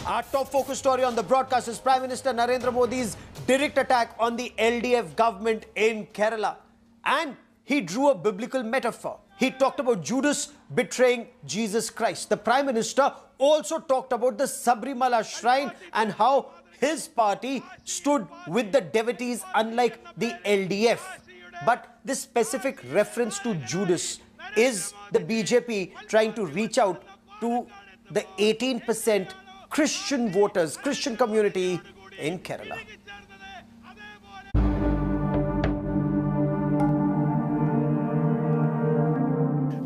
Our top focus story on the broadcast is Prime Minister Narendra Modi's direct attack on the LDF government in Kerala. And he drew a biblical metaphor. He talked about Judas betraying Jesus Christ. The Prime Minister also talked about the Sabrimala shrine and how his party stood with the devotees unlike the LDF. But this specific reference to Judas is the BJP trying to reach out to the 18% Christian voters, Christian community in Kerala.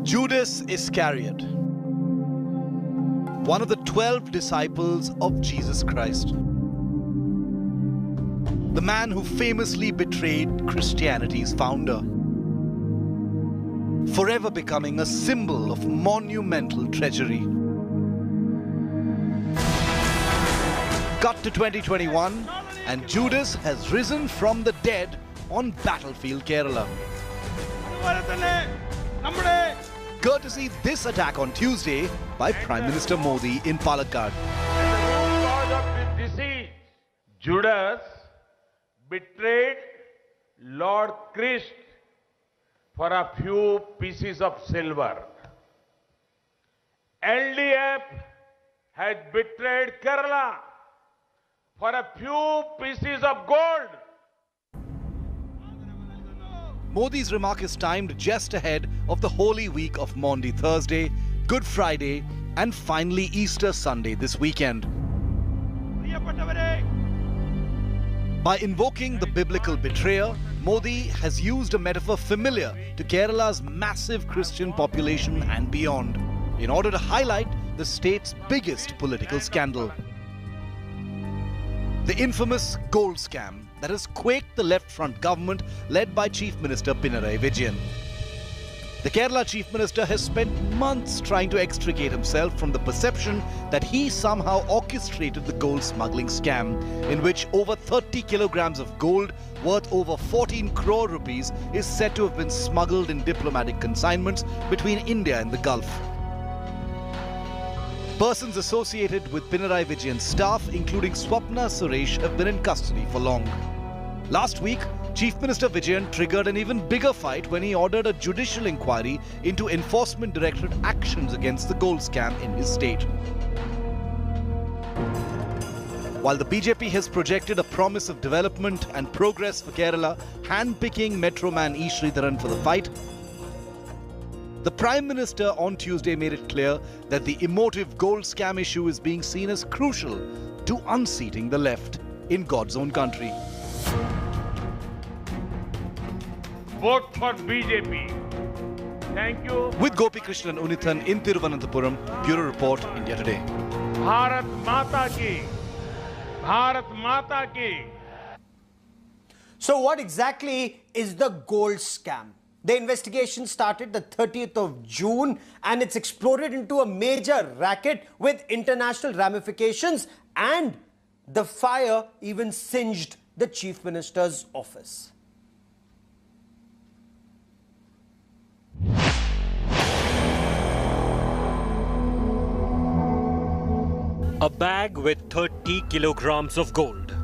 Judas Iscariot, one of the 12 disciples of Jesus Christ, the man who famously betrayed Christianity's founder, forever becoming a symbol of monumental treachery. Cut to 2021, and Judas has risen from the dead on battlefield Kerala. Courtesy this attack on Tuesday by Prime Minister Modi in Palakkad. The root cause of this disease, Judas betrayed Lord Christ for a few pieces of silver. LDF has betrayed Kerala for a few pieces of gold. Modi's remark is timed just ahead of the Holy Week of Maundy Thursday, Good Friday, and finally Easter Sunday this weekend. By invoking the biblical betrayer, Modi has used a metaphor familiar to Kerala's massive Christian population and beyond, in order to highlight the state's biggest political scandal. The infamous gold scam that has quaked the left front government led by Chief Minister Pinarayi Vijayan. The Kerala Chief Minister has spent months trying to extricate himself from the perception that he somehow orchestrated the gold smuggling scam, in which over 30 kilograms of gold worth over 14 crore rupees is said to have been smuggled in diplomatic consignments between India and the Gulf. Persons associated with Pinarayi Vijayan's staff, including Swapna Suresh, have been in custody for long. Last week, Chief Minister Vijayan triggered an even bigger fight when he ordered a judicial inquiry into Enforcement Directorate actions against the gold scam in his state. While the BJP has projected a promise of development and progress for Kerala, handpicking Metro Man E. Sridharan for the fight, the Prime Minister on Tuesday made it clear that the emotive gold scam issue is being seen as crucial to unseating the left in God's own country. Vote for BJP. Thank you. With Gopi Krishnan Unithan in Thiruvananthapuram, Bureau Report, India Today. Bharat Mata ki. Bharat Mata ki. So what exactly is the gold scam? The investigation started the 30th of June and it's exploded into a major racket with international ramifications, and the fire even singed the Chief Minister's office. A bag with 30 kilograms of gold.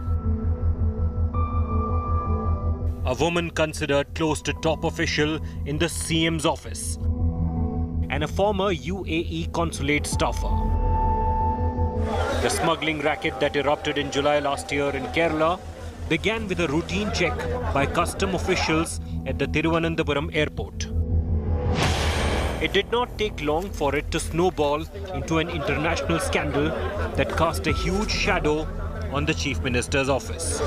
A woman considered close to top official in the CM's office. And a former UAE consulate staffer. The smuggling racket that erupted in July last year in Kerala began with a routine check by custom officials at the Thiruvananthapuram airport. It did not take long for it to snowball into an international scandal that cast a huge shadow on the Chief Minister's office.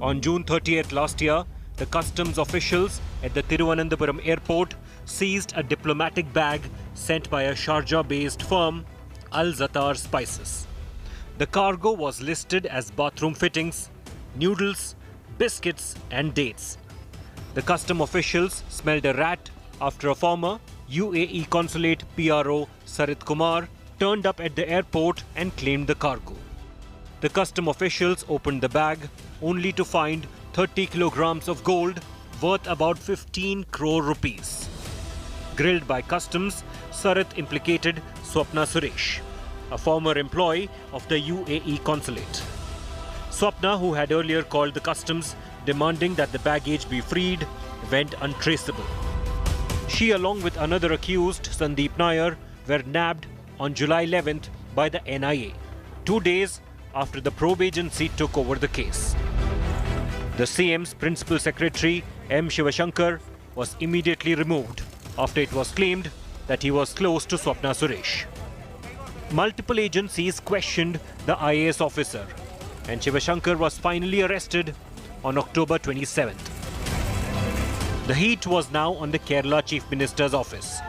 On June 30th last year, the customs officials at the Thiruvananthapuram airport seized a diplomatic bag sent by a Sharjah-based firm, Al Zatar Spices. The cargo was listed as bathroom fittings, noodles, biscuits and dates. The custom officials smelled a rat after a former UAE consulate PRO, Sarit Kumar, turned up at the airport and claimed the cargo. The custom officials opened the bag only to find 30 kilograms of gold worth about 15 crore rupees. Grilled by customs, Sarit implicated Swapna Suresh. a former employee of the UAE consulate. Swapna, who had earlier called the customs demanding that the baggage be freed, went untraceable. She, along with another accused, Sandeep Nair, were nabbed on July 11th by the NIA, 2 days after the probe agency took over the case. The CM's principal secretary, M. Shivashankar, was immediately removed after it was claimed that he was close to Swapna Suresh. Multiple agencies questioned the IAS officer, and Shivashankar was finally arrested on October 27th. The heat was now on the Kerala Chief Minister's office.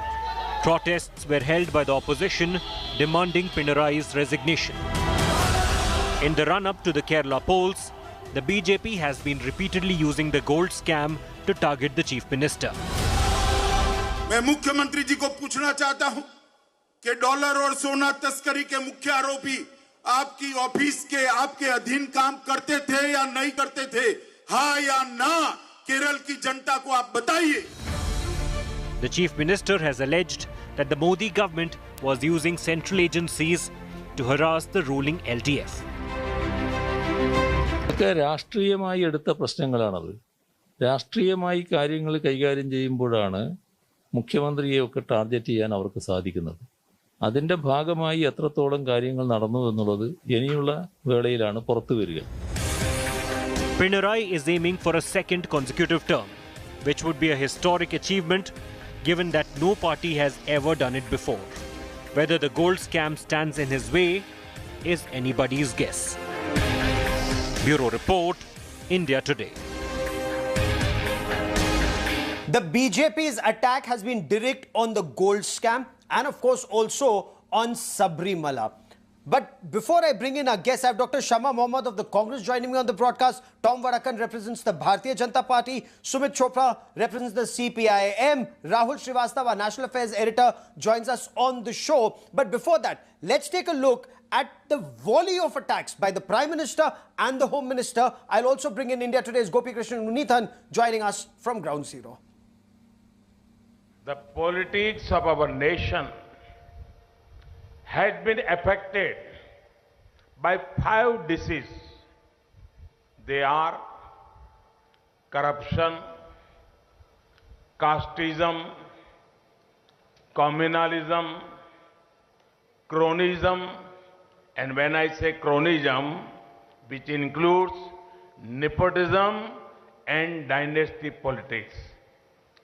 Protests were held by the opposition demanding Pinarai's resignation. In the run-up to the Kerala polls, the BJP has been repeatedly using the gold scam to target the Chief Minister. मैं मुख्यमंत्री जी को पूछना चाहता हूं कि dollar और सोना तस्करी के मुख्य आरोपी आपकी ऑफिस के आपके अधीन काम करते थे या नहीं करते थे? हाँ या ना? केरल की जनता को आप बताइए. The Chief Minister has alleged that the Modi government was using central agencies to harass the ruling LDF. ഇതൊക്കെ രാഷ്ട്രീയമായി എടുത്ത പ്രശ്നങ്ങളാണത്. രാഷ്ട്രീയമായി കാര്യങ്ങൾ കൈകാര്യം ചെയ്യുമ്പോഴാണ് മുഖ്യമന്ത്രിയെയൊക്കെ ടാർഗറ്റ് ചെയ്യാൻ അവർക്ക് സാധിക്കുന്നത്. അതിൻ്റെ ഭാഗമായി എത്രത്തോളം കാര്യങ്ങൾ നടന്നു എന്നുള്ളത് ഇനിയുള്ള വേളയിലാണ് പുറത്തു വരിക. Pinarayi is aiming for a second consecutive term, which would be a historic achievement given that no party has ever done it before. Whether the gold scam stands in his way is anybody's guess. Bureau Report, India Today. The BJP's attack has been direct on the gold scam and of course also on Sabrimala. But before I bring in our guests, I have Dr. Shama Mohammad of the Congress joining me on the broadcast. Tom Varakan represents the Bharatiya Janata Party. Sumit Chopra represents the CPIM. Rahul Srivastava, National Affairs Editor, joins us on the show. But before that, let's take a look at the volley of attacks by the Prime Minister and the Home Minister. I'll also bring in India Today's Gopi Krishnan Unithan joining us from Ground Zero. The politics of our nation has been affected by 5 diseases. They are corruption, casteism, communalism, cronyism, and when I say cronyism, which includes nepotism and dynasty politics.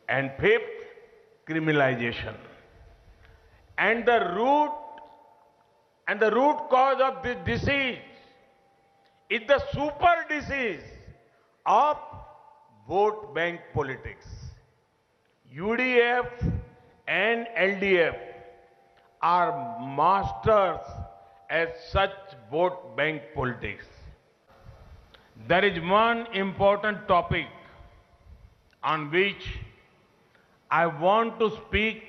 And 5th, criminalization. And the root cause of this disease is the super disease of vote bank politics. UDF and LDF are masters at such vote bank politics. There is one important topic on which I want to speak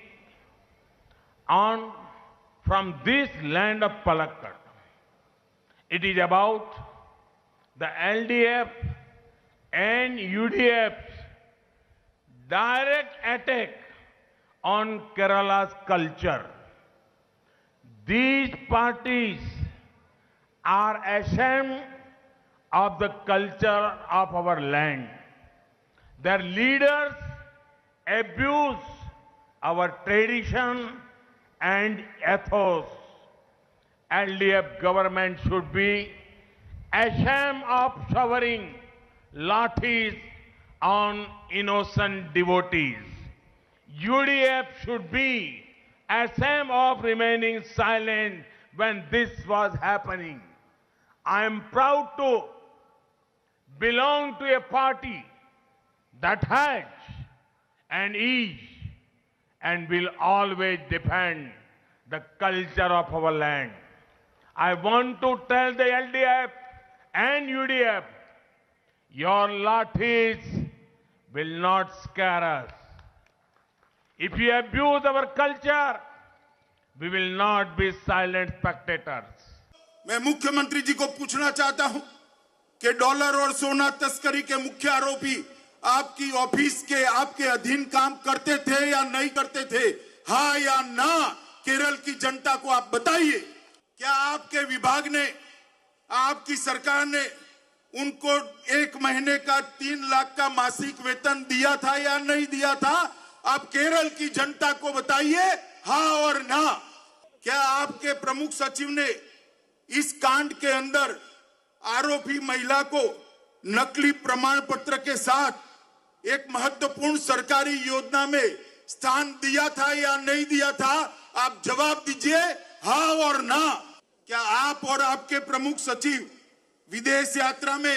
on from this land of Palakkad. It is about the LDF and UDF's direct attack on Kerala's culture. These parties are ashamed of the culture of our land. Their leaders abuse our tradition and ethos. LDF government should be ashamed of showering lathis on innocent devotees. UDF should be ashamed of remaining silent when this was happening. I am proud to belong to a party that has and is and will always defend the culture of our land. I want to tell the LDF and UDF, your lathis will not scare us. If you abuse our culture, we will not be silent spectators. मैं मुख्यमंत्री जी को पूछना चाहता हूं कि dollar और सोना तस्करी के मुख्य आरोपी आपकी ऑफिस के आपके अधीन काम करते थे या नहीं करते थे? हाँ या ना? केरल की जनता को आप बताइए. क्या आपके विभाग ने, आपकी सरकार ने उनको 1 महीने का 3 लाख का मासिक वेतन दिया था या नहीं दिया था? आप केरल की जनता को बताइए, हाँ और ना। क्या आपके प्रमुख सचिव ने इस कांड के अंदर आरोपी महिला को नकली प्रमाण पत्र के साथ एक महत्वपूर्ण सरकारी योजना में स्थान दिया था या नहीं दिया था? आप जवाब दीजिए, हाँ और ना। क्या आप और आपके प्रमुख सचिव विदेश यात्रा में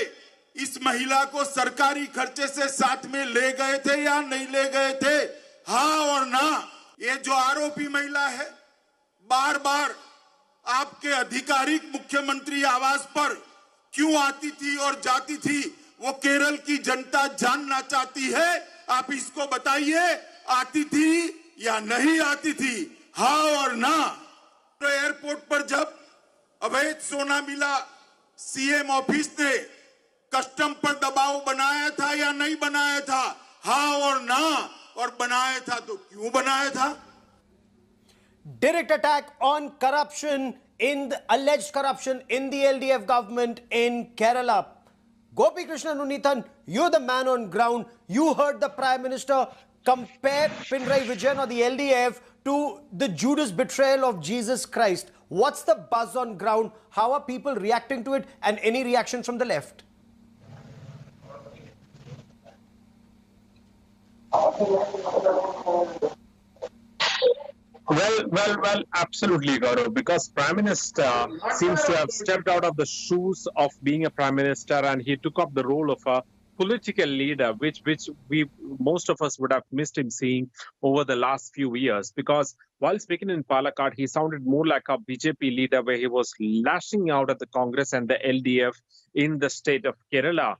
इस महिला को सरकारी खर्चे से साथ में ले गए थे या नहीं ले गए थे? हाँ और ना। ये जो आरोपी महिला है, बार बार आपके आधिकारिक मुख्यमंत्री आवास पर क्यों आती थी और जाती थी, वो केरल की जनता जानना चाहती है। आप इसको बताइए, आती थी या नहीं आती थी, हाँ और ना। तो एयरपोर्ट पर जब अवैध सोना मिला, सीएम ऑफिस ने कस्टम पर दबाव बनाया था या नहीं बनाया था, हाँ और ना। और बनाया था तो क्यों बनाया था? Direct attack on corruption alleged corruption in the LDF government in Kerala. Gopi Krishnan Unithan, you're the man on ground. You heard the Prime Minister compare Pinarayi Vijayan or the LDF to the Judas betrayal of Jesus Christ. What's the buzz on ground? How are people reacting to it? And any reaction from the left? Well, absolutely, Gaurav, because Prime Minister seems to have stepped out of the shoes of being a Prime Minister and he took up the role of a political leader, which most of us would have missed him seeing over the last few years. Because while speaking in Palakkad, he sounded more like a BJP leader where he was lashing out at the Congress and the LDF in the state of Kerala.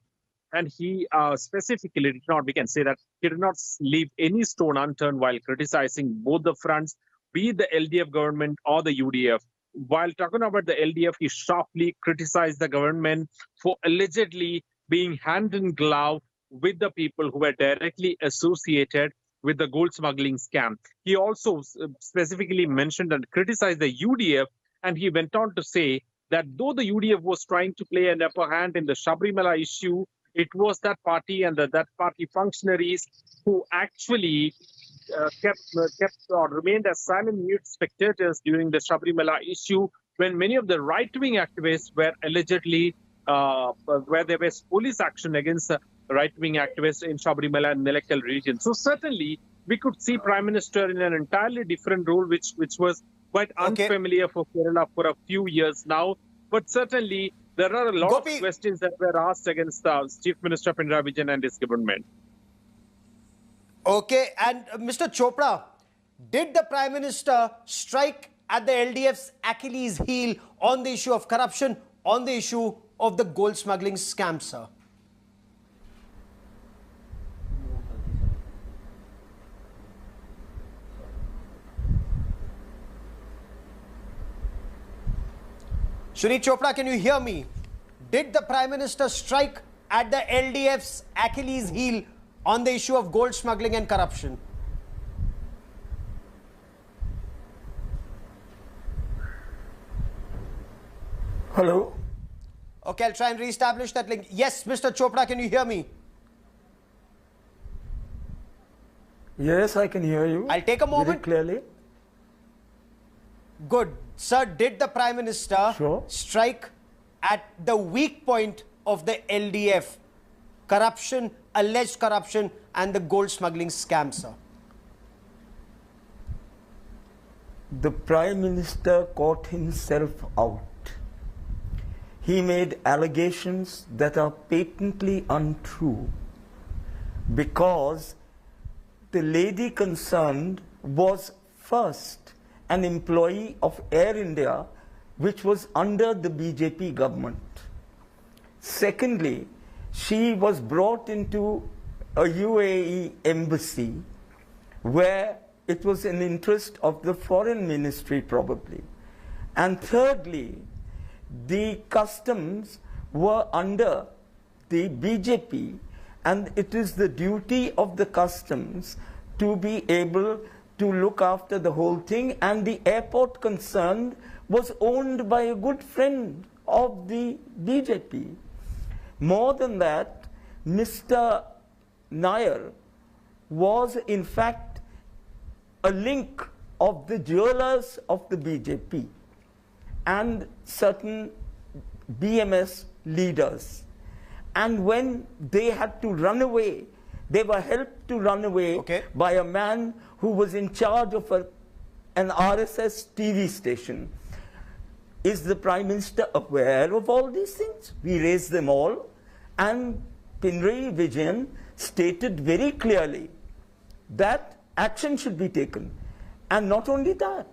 And he specifically did not, we can say that he did not leave any stone unturned while criticizing both the fronts, be it the LDF government or the UDF. While talking about the LDF, he sharply criticized the government for allegedly being hand in glove with the people who were directly associated with the gold smuggling scam. He also specifically mentioned and criticized the UDF, and he went on to say that though the UDF was trying to play an upper hand in the Sabrimala issue, it was that party and that party functionaries who actually kept or remained as silent mute spectators during the Sabrimala issue, when many of the right-wing activists were allegedly where there was police action against the right-wing activists in Sabrimala and Nelakkal region. So certainly we could see Prime Minister in an entirely different role, which was quite unfamiliar for Kerala for a few years now. But certainly there are a lot of questions that were asked against Chief Minister Pinarayi Vijayan and his government. Okay, and Mr. Chopra, did the Prime Minister strike at the LDF's Achilles heel on the issue of corruption, on the issue of the gold smuggling scam, sir? Shri Chopra, can you hear me? Did the Prime Minister strike at the LDF's Achilles heel on the issue of gold smuggling and corruption? Hello? Okay, I'll try and re-establish that link. Yes, Mr. Chopra, can you hear me? Yes, I can hear you. I'll take a moment. Very clearly. Good. Sir, did the Prime Minister strike at the weak point of the LDF? Corruption, alleged corruption, and the gold smuggling scam, sir? The Prime Minister caught himself out. He made allegations that are patently untrue because the lady concerned was first an employee of Air India, which was under the BJP government. Secondly, she was brought into a UAE embassy where it was an interest of the foreign ministry probably. And thirdly, the customs were under the BJP, and it is the duty of the customs to be able to look after the whole thing, and the airport concerned was owned by a good friend of the BJP. More than that, Mr. Nair was in fact a link of the jewelers of the BJP and certain BMS leaders. And when they had to run away, they were helped to run away by a man who was in charge of an RSS TV station. Is the Prime Minister aware of all these things? We raised them all, and Pinarayi Vijayan stated very clearly that action should be taken. And not only that,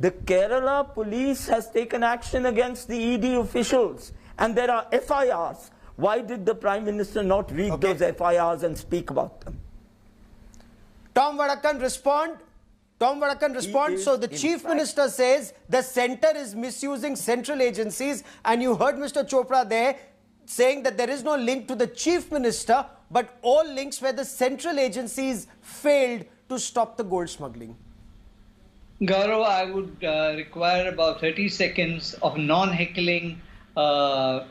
the Kerala police has taken action against the ED officials, and there are FIRs. Why did the Prime Minister not read those FIRs and speak about them? Tom Vadakkan, respond. Tom Vadakkan, respond. So the Chief Minister says the centre is misusing central agencies, and you heard Mr. Chopra there saying that there is no link to the Chief Minister, but all links where the central agencies failed to stop the gold smuggling. Gaurav, I would require about 30 seconds of non-heckling from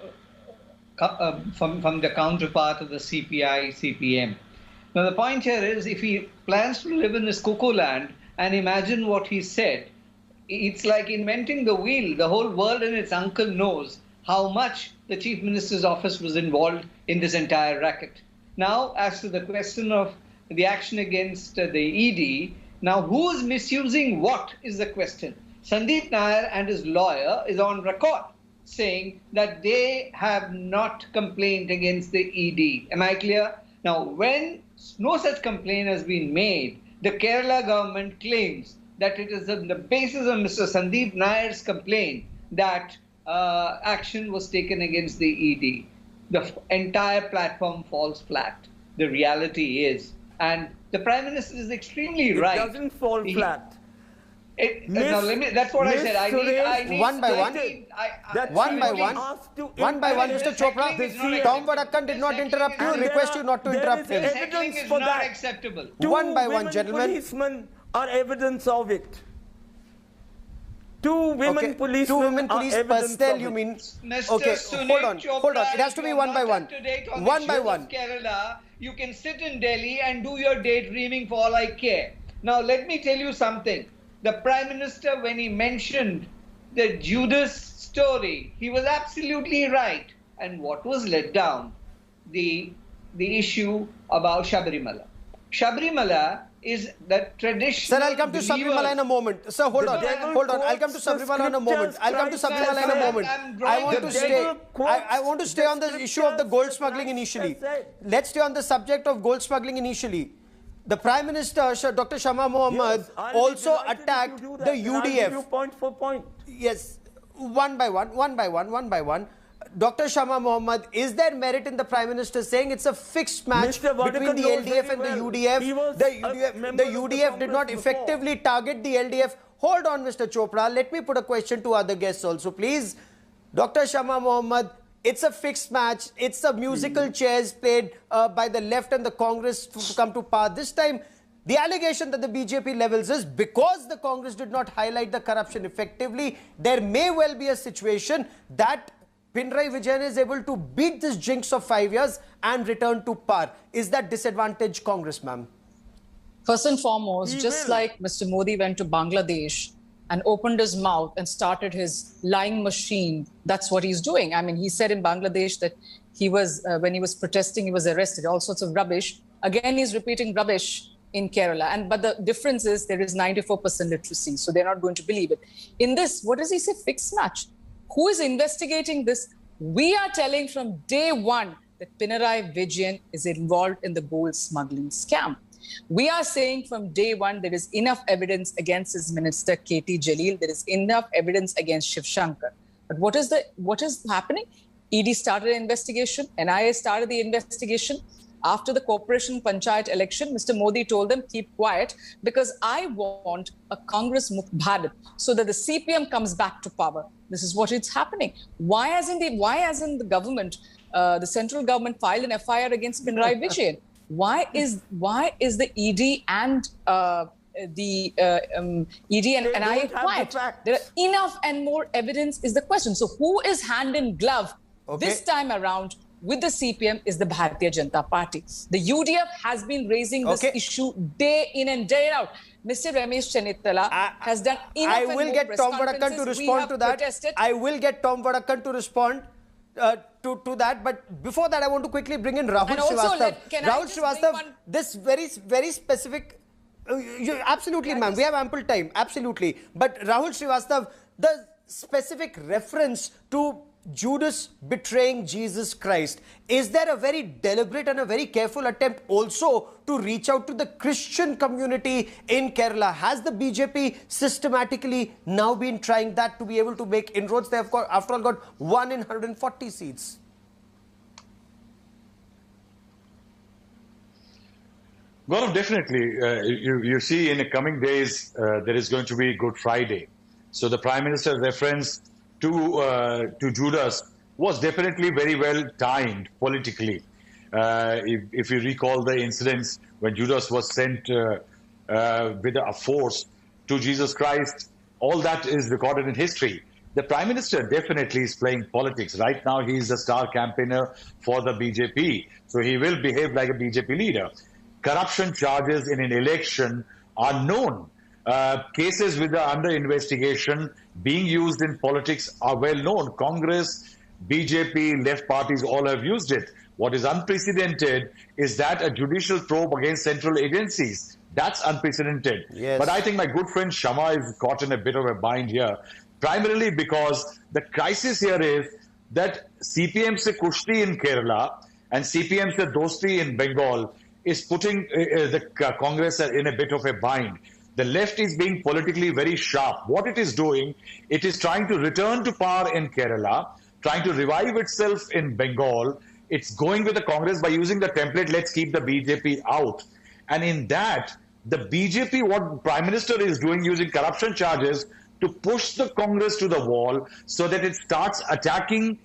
the counterpart of the CPI, CPM. Now, the point here is, if he plans to live in this cuckoo land and imagine what he said, it's like inventing the wheel. The whole world and its uncle knows how much the Chief Minister's office was involved in this entire racket. Now, as to the question of the action against the ED, now who is misusing what is the question. Sandeep Nair and his lawyer is on record saying that they have not complained against the ED. Am I clear? Now, when no such complaint has been made, the Kerala government claims that it is on the basis of Mr. Sandeep Nair's complaint that action was taken against the ED. The entire platform falls flat. The reality is, and the Prime Minister is extremely right. It doesn't fall flat. That's what I said. I need one by one. One by one. One by one, Mr. Chopra. Tom Vadakkan did not interrupt you. Request you not to interrupt him. Heckling is not acceptable. One by one, gentlemen. Policemen are evidence of it. Two women policemen. Two women police personnel, you mean? Okay, hold on. It has to be one by one. One by one. Kerala, you can sit in Delhi and do your daydreaming for all I care. Now, let me tell you something. The Prime Minister, when he mentioned the Judas story, he was absolutely right. And what was let down? The issue about Sabarimala. Sabarimala is the traditional... Sir, I'll come to Sabarimala in a moment. Sir, hold on. I'll come to Sabarimala in a moment. I want to stay on the issue of the gold smuggling initially. Let's stay on the subject of gold smuggling initially. The Prime Minister, Dr. Shama Mohammed, also attacked the UDF. Point for point. Yes, one by one. Dr. Shama Mohammed, is there merit in the Prime Minister saying it's a fixed match between the LDF and the UDF? The UDF did not effectively target the LDF. Hold on, Mr. Chopra. Let me put a question to other guests also, please. Dr. Shama Mohammed, it's a fixed match. It's a musical chairs played by the left and the Congress to come to power. This time, the allegation that the BJP levels is because the Congress did not highlight the corruption effectively, there may well be a situation that Pinarayi Vijayan is able to beat this jinx of 5 years and return to power. Is that disadvantage Congress, ma'am? First and foremost, just like Mr. Modi went to Bangladesh and opened his mouth and started his lying machine, that's what he's doing. I mean, he said in Bangladesh that he was, when he was protesting, he was arrested, all sorts of rubbish. Again, he's repeating rubbish in Kerala. But the difference is there is 94% literacy, so they're not going to believe it. In this, what does he say? Fixed match. Who is investigating this? We are telling from day one that Pinarayi Vijayan is involved in the gold smuggling scam. We are saying from day one there is enough evidence against his minister, KT Jalil. There is enough evidence against Shiv Shankar. But what is happening? ED started an investigation. NIA started the investigation. After the Corporation Panchayat election, Mr. Modi told them, keep quiet, because I want a Congress Mukt Bharat so that the CPM comes back to power. This is what is happening. Why hasn't the government, the central government, filed an FIR against Pinarayi Vijayan? Why is the ED and the ED and I don't have the quiet. facts. There are enough and more evidence is the question. So who is hand in glove this time around with the CPM is the Bharatiya Janata Party. The UDF has been raising this issue day in and day out. Mr. Ramesh Chennitala has done enough. I will get Tom Vadakkan to respond to that. I will get Tom Vadakkan to respond to that. But before that, I want to quickly bring in Rahul Srivastava. Rahul Srivastava, this very specific. Absolutely, ma'am. We have ample time. Absolutely. But Rahul Srivastava, the specific reference to Judas betraying Jesus Christ, is there a very deliberate and a very careful attempt also to reach out to the Christian community in Kerala? Has the BJP systematically now been trying that to be able to make inroads? They have got, after all, got 1 in 140 seats. Gaurav, definitely. You see, in the coming days, there is going to be Good Friday. So the Prime Minister's reference to Judas was definitely very well timed politically. If you recall the incidents when Judas was sent with a force to Jesus Christ, all that is recorded in history. The Prime Minister definitely is playing politics. Right now, he is the star campaigner for the BJP. So he will behave like a BJP leader. Corruption charges in an election are known. Cases with the under investigation being used in politics are well known. Congress, BJP, left parties all have used it. What is unprecedented is that a judicial probe against central agencies. That's unprecedented. Yes. But I think my good friend Shama is caught in a bit of a bind here, primarily because the crisis here is that CPM se kushti in Kerala and CPM se dosti in Bengal is putting the Congress in a bit of a bind. The left is being politically very sharp. What it is doing, it is trying to return to power in Kerala, trying to revive itself in Bengal. It's going with the Congress by using the template, let's keep the BJP out. And in that, the BJP, what Prime Minister is doing, using corruption charges to push the Congress to the wall so that it starts attacking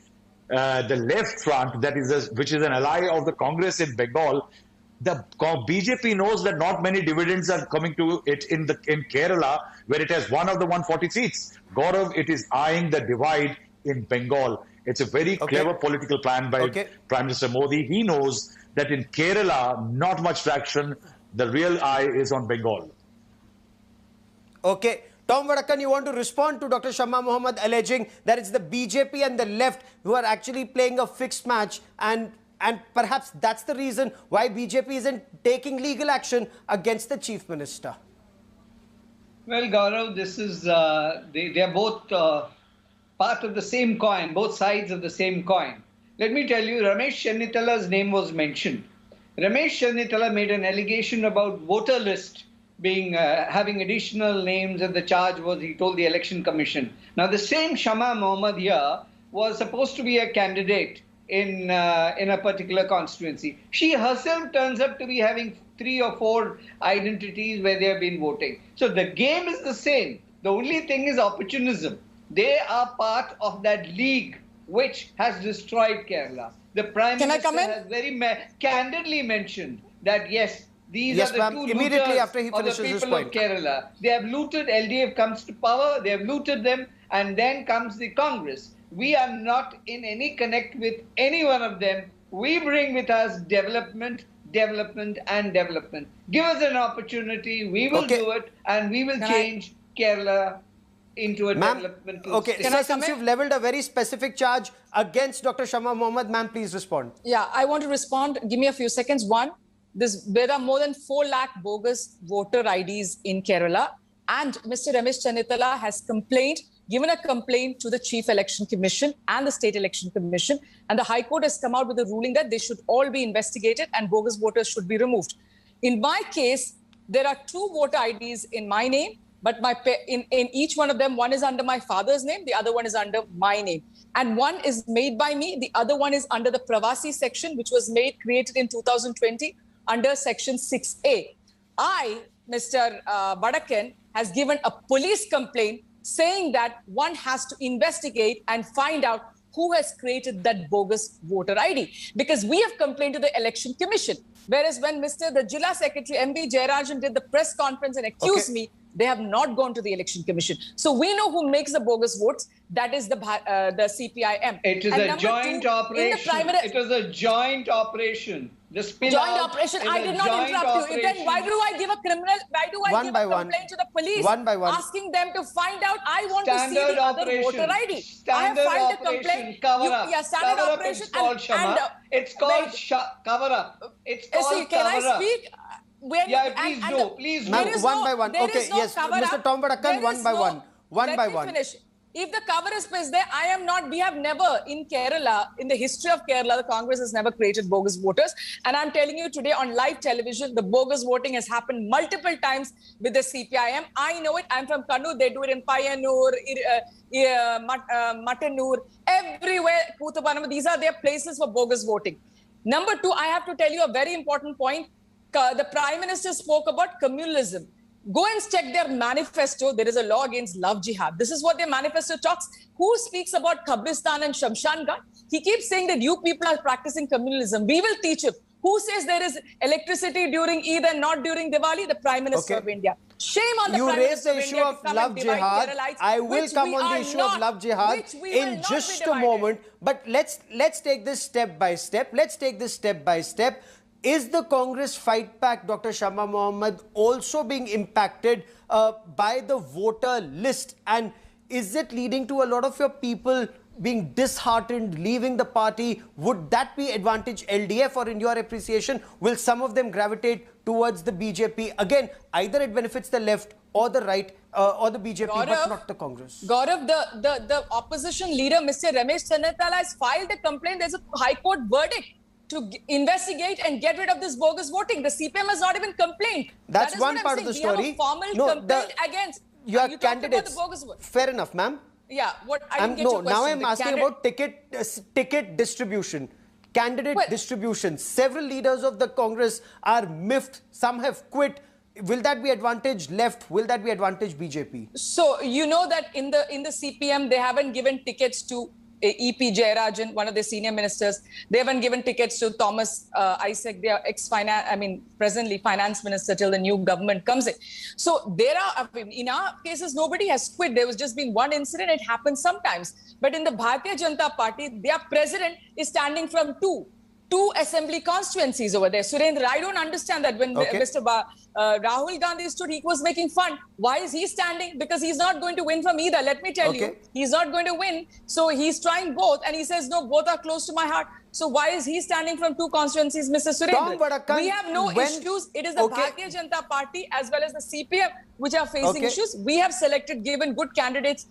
the left front, that is which is an ally of the Congress in Bengal. The BJP knows that not many dividends are coming to it in Kerala, where it has 1 of the 140 seats. Gaurav, it is eyeing the divide in Bengal. It's a very clever political plan by Prime Minister Modi. He knows that in Kerala, not much traction. The real eye is on Bengal. Okay. Tom Vadakkan, you want to respond to Dr. Shama Mohammed alleging that it's the BJP and the left who are actually playing a fixed match, and perhaps that's the reason why BJP isn't taking legal action against the Chief Minister? Well, Gaurav, this is, they are both part of the same coin, both sides of the same coin. Let me tell you, Ramesh Chennitala's name was mentioned. Ramesh Chennitala made an allegation about voter list being having additional names, and the charge was, he told the Election Commission. Now, the same Shama Mohammed here was supposed to be a candidate in a particular constituency. She herself turns up to be having 3 or 4 identities where they have been voting. So the game is the same. The only thing is opportunism. They are part of that league which has destroyed Kerala. The Prime Minister has very candidly mentioned that yes, these are the two immediately looters after he of the finishes his people point. of Kerala. They have looted, LDF comes to power, they have looted them, and then comes the Congress. We are not in any connect with any one of them. We bring with us development, development, and development. Give us an opportunity, we will do it, and we will change Kerala into a developmental state. So since you've leveled a very specific charge against Dr. Shama Mohammed, ma'am, please respond. Yeah, I want to respond. Give me a few seconds. One, there are more than 4 lakh bogus voter IDs in Kerala, and Mr. Ramesh Chennitala has given a complaint to the Chief Election Commission and the State Election Commission, and the High Court has come out with a ruling that they should all be investigated and bogus voters should be removed. In my case, there are 2 voter IDs in my name, but in each one of them, one is under my father's name, the other one is under my name. And one is made by me, the other one is under the Pravasi section, which was created in 2020 under Section 6A. Mr. Vadakkan, has given a police complaint saying that one has to investigate and find out who has created that bogus voter ID. Because we have complained to the Election Commission. Whereas when the Jilla Secretary, MB Jayarajan, did the press conference and accused me, they have not gone to the Election Commission. So we know who makes the bogus votes. That is the CPIM. It is a joint operation. It was a joint operation. The spin joint operation. I did not interrupt you. Then why do I give a criminal? Why do I give a complaint to the police? One by one. Asking them to find out. I want standard to see the operation. other voter ID. Standard I have filed operation. a complaint. Cover up. Yeah, standard cover operation. Up, it's called Shama. It's called cover up. It's called can cover I up. speak? Please do. Please do. One by one. Okay, yes, Mr. Tom Vadakkan, one by one. One by one. Finish. If the cover is placed there, we have never in Kerala, in the history of Kerala, the Congress has never created bogus voters. And I'm telling you today on live television, the bogus voting has happened multiple times with the CPIM. I know it. I'm from Kannur. They do it in Payanur, Matanur, everywhere. Kuthupanam. These are their places for bogus voting. Number two, I have to tell you a very important point. The Prime Minister spoke about communalism. Go and check their manifesto. There is a law against love jihad. This is what their manifesto talks. Who speaks about Qabristan and Shamshan Ghat? He keeps saying that you people are practicing communalism. We will teach him. Who says there is electricity during Eid and not during Diwali? The Prime Minister of India. Shame on the Prime Minister of India. You raised the issue of love jihad. I will come on the issue of love jihad in just a moment. But let's take this step by step. Let's take this step by step. Is the Congress fight back, Dr. Shama Mohammed, also being impacted by the voter list? And is it leading to a lot of your people being disheartened, leaving the party? Would that be advantage LDF, or in your appreciation, will some of them gravitate towards the BJP? Again, either it benefits the left or the right or the BJP, Gaurav, but not the Congress. Gaurav, the opposition leader, Mr. Ramesh Channatala, has filed a complaint. There's a High Court verdict to investigate and get rid of this bogus voting. The CPM has not even complained. That's one part of the story. We have a formal complaint against your candidates. Fair enough, ma'am. Yeah, what I didn't get your question. Now I'm asking about ticket distribution, candidate distribution. Several leaders of the Congress are miffed. Some have quit. Will that be advantage left? Will that be advantage BJP? So you know that in the CPM they haven't given tickets to EP Jayarajan, one of the senior ministers. They haven't given tickets to Thomas Isaac, their presently finance minister till the new government comes in. So there are, in our cases, nobody has quit. There was just been one incident. It happens sometimes. But in the Bharatiya Janata Party, their president is standing from two assembly constituencies over there. Surendra, I don't understand that. When Mr. Rahul Gandhi stood, he was making fun. Why is he standing? Because he's not going to win from either. Let me tell you, he's not going to win. So he's trying both. And he says, no, both are close to my heart. So why is he standing from two constituencies, Mr. Surendra? We have no issues. It is the Bharatiya Janata Party as well as the CPM which are facing issues. We have given good candidates.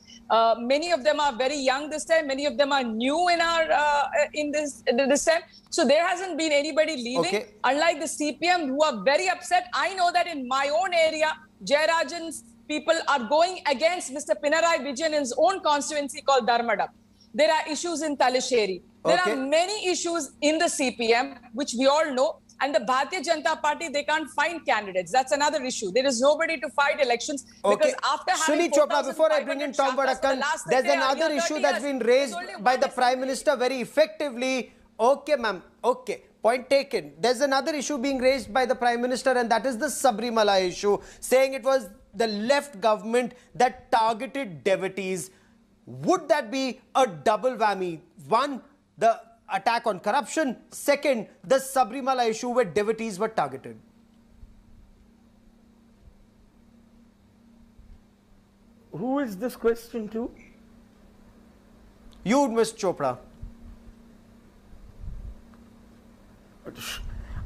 Many of them are very young this time. Many of them are new in this time. So there hasn't been anybody leaving. Unlike the CPM, who are very upset. I know that in my own area, Jayarajan's people are going against Mr. Pinarayi Vijayan in his own constituency called Dharmadam. There are issues in Talasheri. There are many issues in the CPM, which we all know. And the Bharatiya Janata Party, they can't find candidates. That's another issue. There is nobody to fight elections. Because after having Chopra, before I bring in Tom Vadakkan, there's another issue that's been raised by the Prime Minister very effectively. Okay, ma'am. Okay. Point taken. There's another issue being raised by the Prime Minister, and that is the Sabrimala issue, saying it was the left government that targeted devotees. Would that be a double whammy? One, the attack on corruption. Second, the Sabrimala issue where devotees were targeted. Who is this question to? You, Ms. Chopra.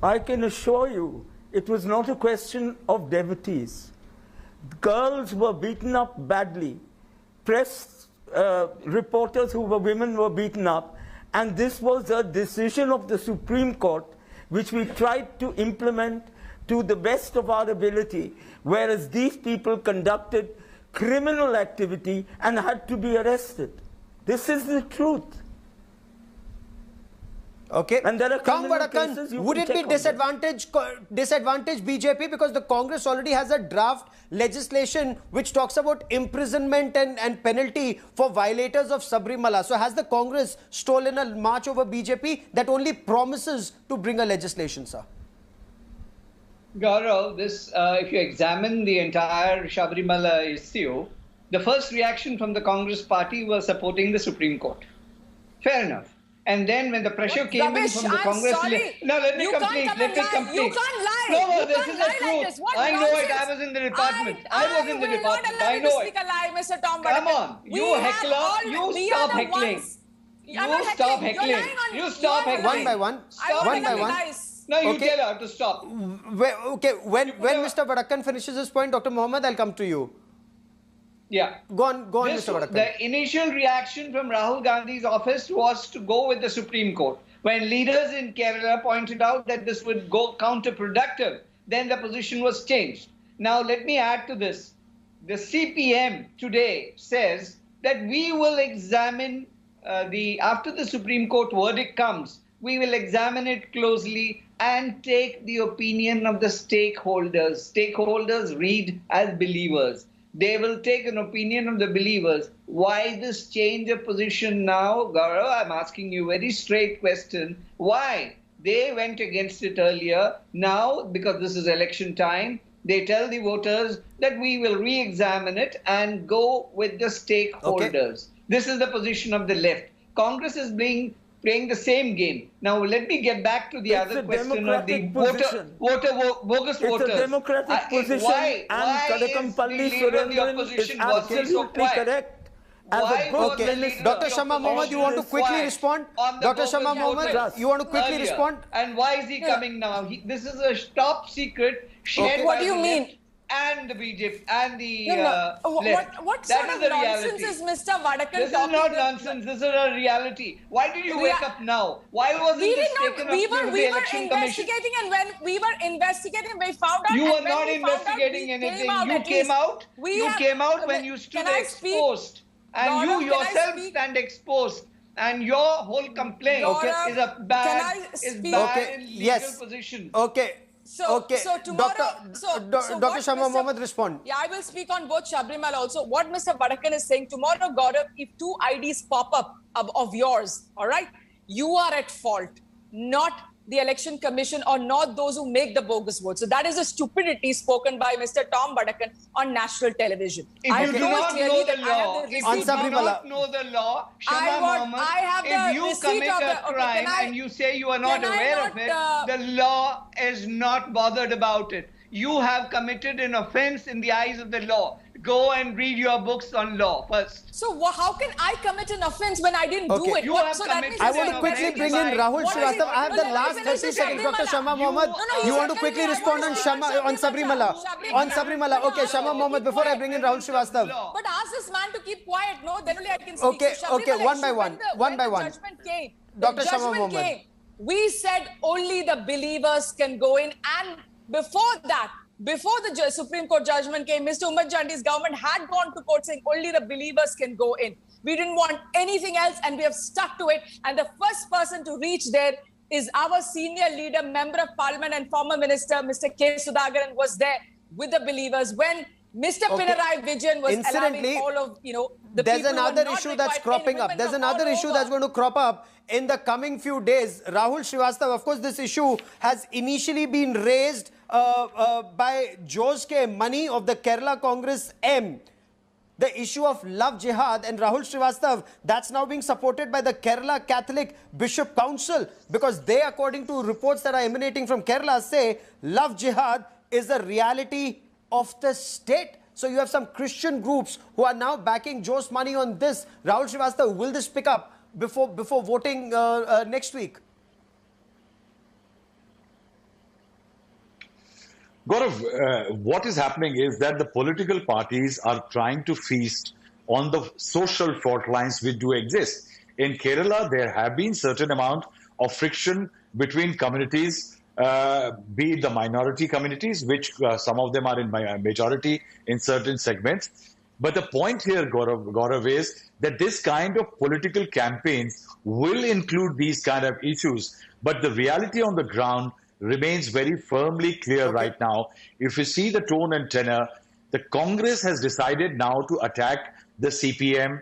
I can assure you, it was not a question of devotees. Girls were beaten up badly. Press reporters who were women were beaten up. And this was a decision of the Supreme Court, which we tried to implement to the best of our ability, whereas these people conducted criminal activity and had to be arrested. This is the truth. Okay. And there are Tom criminal cases Vadakan, you would can it be take on them. disadvantage BJP because the Congress already has a draft legislation which talks about imprisonment and penalty for violators of Sabrimala. So has the Congress stolen a march over BJP that only promises to bring a legislation, sir? Gaurav, if you examine the entire Sabrimala issue, the first reaction from the Congress party was supporting the Supreme Court. Fair enough. And then when the pressure came in from the Congress... No, let me complete. You can't lie. No, this is the truth. I know it. I was in the department. I was in the department. I know it. Mr. Tom Come on. You heckler. You stop heckling. You stop heckling. You stop heckling. One by one. One by one. No, you tell her to stop. Okay, when Mr. Vadakan finishes his point, Dr. Mohammed, I'll come to you. Yeah. Go on, Mr. Vadakan. The initial reaction from Rahul Gandhi's office was to go with the Supreme Court. When leaders in Kerala pointed out that this would go counterproductive, then the position was changed. Now, let me add to this. The CPM today says that we will examine after the Supreme Court verdict comes, we will examine it closely and take the opinion of the stakeholders. Stakeholders read as believers. They will take an opinion of the believers. Why this change of position now? Gaurav, I'm asking you a very straight question. Why? They went against it earlier. Now, because this is election time, they tell the voters that we will re-examine it and go with the stakeholders. Okay. This is the position of the left. Congress is playing the same game. Now, let me get back to the other question of the bogus voters. It's a democratic position, why and Kadakampalli Surendran is absolutely correct. Dr. Shama Mohammed, you want to quickly respond? Dr. Shama Mohammed, you want to quickly respond? And why is he coming now? This is a top secret shared What do you mean? And the BJP and the what sort of nonsense is Mr. Vadakan This is not nonsense. This is a reality. Why did you wake up now? Why wasn't this taken up with the election commission? And when we were investigating, we found out. You were not investigating anything. You came out. You came out when you stood exposed, and you yourself stand exposed. And your whole complaint is a bad legal position. Okay. So tomorrow, Dr. Shama Mohammed, respond. Yeah, I will speak on both Sabrimala also. What Mr. Vadakan is saying, tomorrow, Gaurav, if two IDs pop up of yours, all right, you are at fault, not the election commission or not those who make the bogus votes. So that is a stupidity spoken by Mr. Tom Vadakan on national television. If you do not know the law, I have if you commit a crime and you say you are not aware of it, the law is not bothered about it. You have committed an offense in the eyes of the law. Go and read your books on law first. So how can I commit an offense when I didn't do it? You have I want to quickly bring in Rahul Srivastava. I have the last 30 seconds. Dr. Shama Mohammed, you want to quickly respond on Sabrimala? On Sabrimala. Okay, Shama Mohammed, before I bring in Rahul Srivastava. But ask this man to keep quiet. No, then only I can speak. Okay, one by one. One by one. Dr. Shama Mohammed. We said only the believers can go in, and before that, before the Supreme Court judgment came, Mr. Umar Jandi's government had gone to court saying only the believers can go in. We didn't want anything else, and we have stuck to it. And the first person to reach there is our senior leader, Member of Parliament and former Minister, Mr. K. Sudhakaran, was there with the believers when Mr. Pinarayi Vijayan was allowing all of, the there's people another issue that's cropping up. There's another issue that's going to crop up in the coming few days. Rahul Srivastava, of course, this issue has initially been raised by Jose K. Mani of the Kerala Congress M. The issue of love jihad, and Rahul Srivastava, that's now being supported by the Kerala Catholic Bishop Council, because they, according to reports that are emanating from Kerala, say love jihad is a reality of the state. So you have some Christian groups who are now backing Jose Mani on this. Rahul Srivastava, will this pick up before voting next week? Gaurav, what is happening is that the political parties are trying to feast on the social fault lines which do exist. In Kerala, there have been certain amount of friction between communities, be it the minority communities, which some of them are in majority in certain segments. But the point here, Gaurav, is that this kind of political campaigns will include these kind of issues. But the reality on the ground remains very firmly clear right now. If you see the tone and tenor, the Congress has decided now to attack the CPM,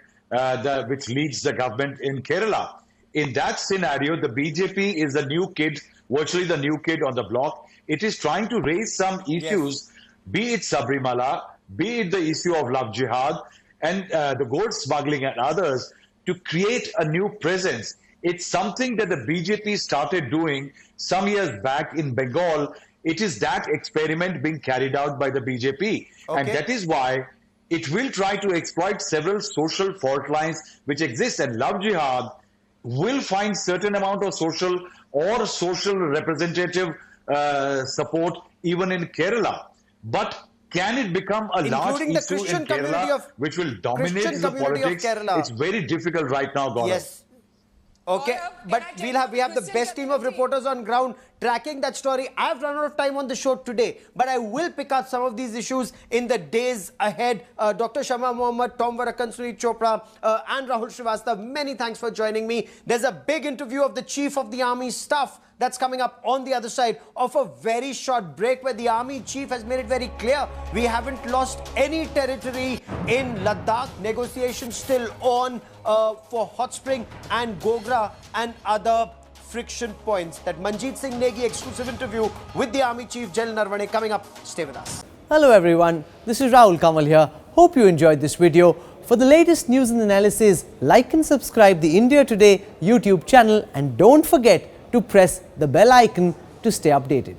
which leads the government in Kerala. In that scenario, the BJP is the new kid, virtually the new kid on the block. It is trying to raise some issues, be it Sabrimala, be it the issue of love jihad, and the gold smuggling and others, to create a new presence. It's something that the BJP started doing some years back in Bengal. It is that experiment being carried out by the BJP. And that is why it will try to exploit several social fault lines which exist. And love jihad will find certain amount of social representative support even in Kerala. But can it become a large issue in Kerala which will dominate the politics? It's very difficult right now, Gaurav. Yes. Okay, but we have the best team of reporters on ground tracking that story. I've run out of time on the show today, but I will pick up some of these issues in the days ahead. Dr. Shama Mohammed, Tom Varakan, Sunit Chopra, and Rahul Srivastav, many thanks for joining me. There's a big interview of the Chief of the Army Staff that's coming up on the other side of a very short break, where the Army Chief has made it very clear we haven't lost any territory in Ladakh. Negotiations still on for Hot Spring and Gogra and other friction points. That Manjeet Singh Negi exclusive interview with the Army Chief General Narvane coming up. Stay with us. Hello everyone, this is Rahul Kamal here. Hope you enjoyed this video. For the latest news and analysis, like and subscribe the India Today YouTube channel, and don't forget to press the bell icon to stay updated.